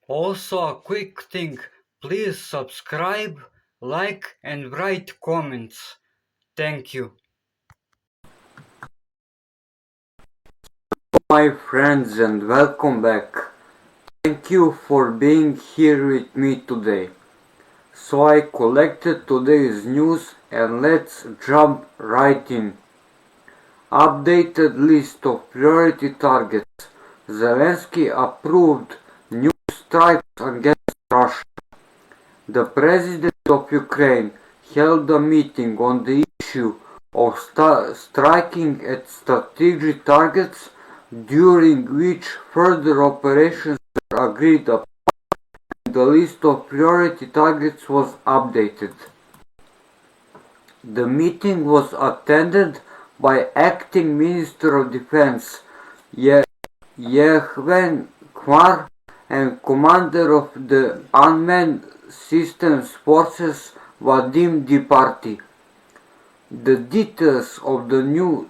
Also, a quick thing, please subscribe, like, and write comments. Thank you. My friends, and welcome back. Thank you for being here with me today. So I collected today's news and let's jump right in. Updated list of priority targets. Zelensky approved new strikes against Russia. The President of Ukraine held a meeting on the issue of striking at strategic targets, during which further operations were agreed upon and the list of priority targets was updated. The meeting was attended by Acting Minister of Defense Yevhen Khmar and Commander of the Unmanned Systems Forces Vadim Diparty. The details of the new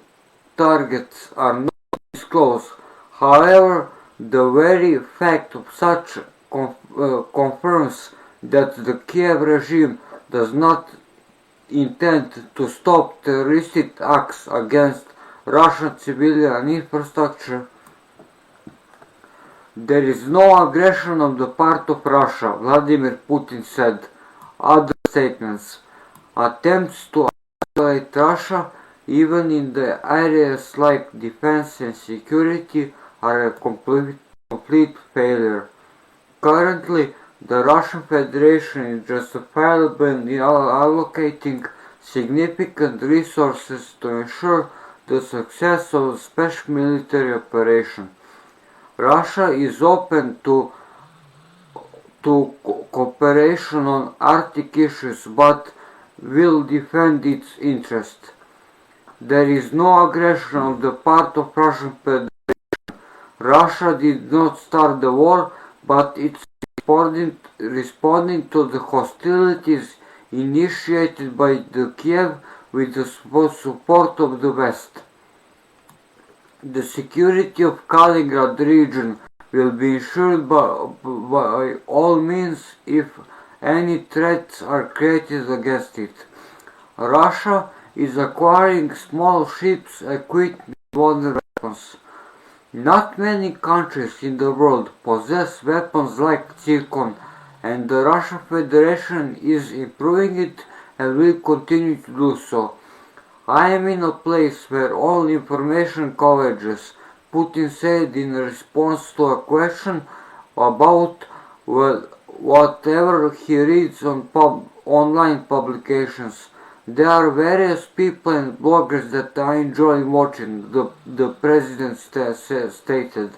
targets are not disclosed. However, the very fact of such confirms that the Kiev regime does not intend to stop terroristic acts against Russian civilian infrastructure. There is no aggression on the part of Russia, Vladimir Putin said. Other statements. Attempts to isolate Russia, even in the areas like defense and security, are a complete failure. Currently, the Russian Federation is justifiable in allocating significant resources to ensure the success of the special military operation. Russia is open to cooperation on Arctic issues, but will defend its interests. There is no aggression on the part of Russian Federation. Russia did not start the war, but it's responding to the hostilities initiated by the Kiev with the support of the West. The security of Kaliningrad region will be ensured by all means if any threats are created against it. Russia is acquiring small ships equipped with modern weapons. Not many countries in the world possess weapons like Zircon, and the Russian Federation is improving it and will continue to do so. I am in a place where all information converges, Putin said in response to a question about whatever he reads on online publications. There are various people and bloggers that I enjoy watching, the president stated.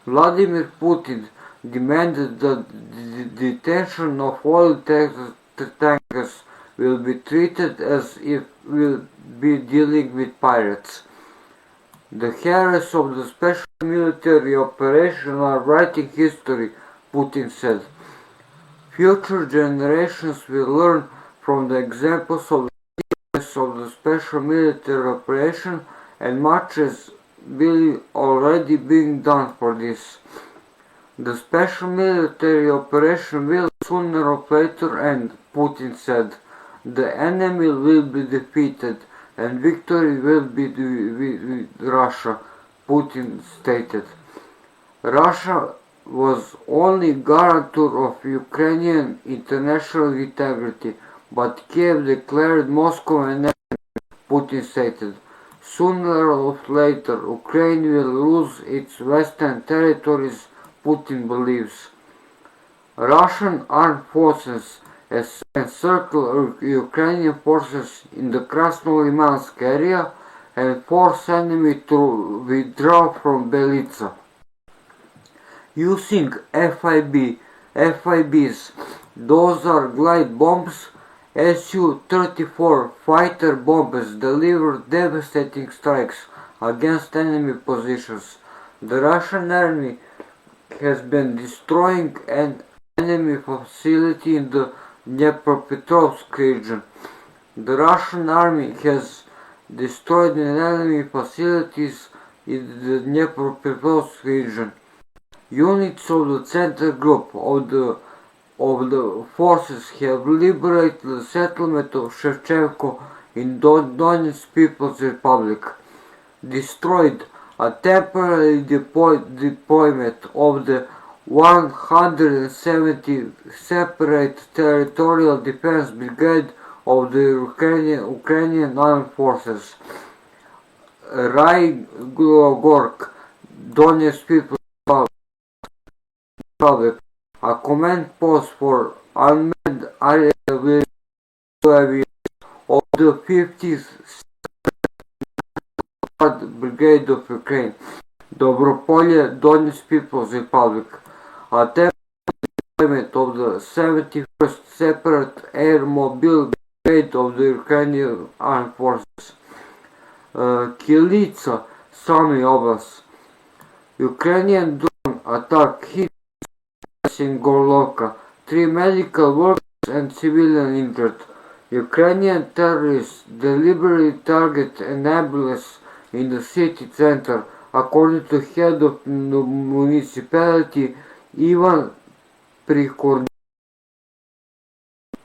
Vladimir Putin demanded that the detention of oil tankers will be treated as if will be dealing with pirates. The heroes of the special military operation are writing history, Putin said. Future generations will learn from the examples of the special military operation, and much is already being done for this. The special military operation will sooner or later end, Putin said. The enemy will be defeated and victory will be with Russia, Putin stated. Russia was only guarantor of Ukrainian international integrity, but Kiev declared Moscow an enemy, Putin stated. Sooner or later, Ukraine will lose its western territories, Putin believes. Russian armed forces encircle Ukrainian forces in the Krasnolymansk area and force enemy to withdraw from Belitsa. Using FIBs, those are glide bombs, Su-34 fighter bombers deliver devastating strikes against enemy positions. The Russian army has been destroying an enemy facility in the Dnipropetrovsk region. The Russian army has destroyed enemy facilities in the Dnipropetrovsk region. Units of the Center Group of the forces have liberated the settlement of Shevchenko in Donetsk People's Republic, destroyed a temporary deployment of the 170 separate territorial defense brigade of the Ukrainian armed forces. Raigorsk, Donetsk People's Republic, a command post for unmanned aerial of the 50th Brigade of Ukraine, Dobropolye, Donetsk People's Republic, a deployment of the 71st Separate Air Mobile Brigade of the Ukrainian Armed Forces, Kilitsa, Sumy Oblast, Ukrainian drone attack hit in Gorlovka, 3 medical workers and civilian injured. Ukrainian terrorists deliberately target ambulances in the city center, according to head of the municipality Ivan Prikhorny.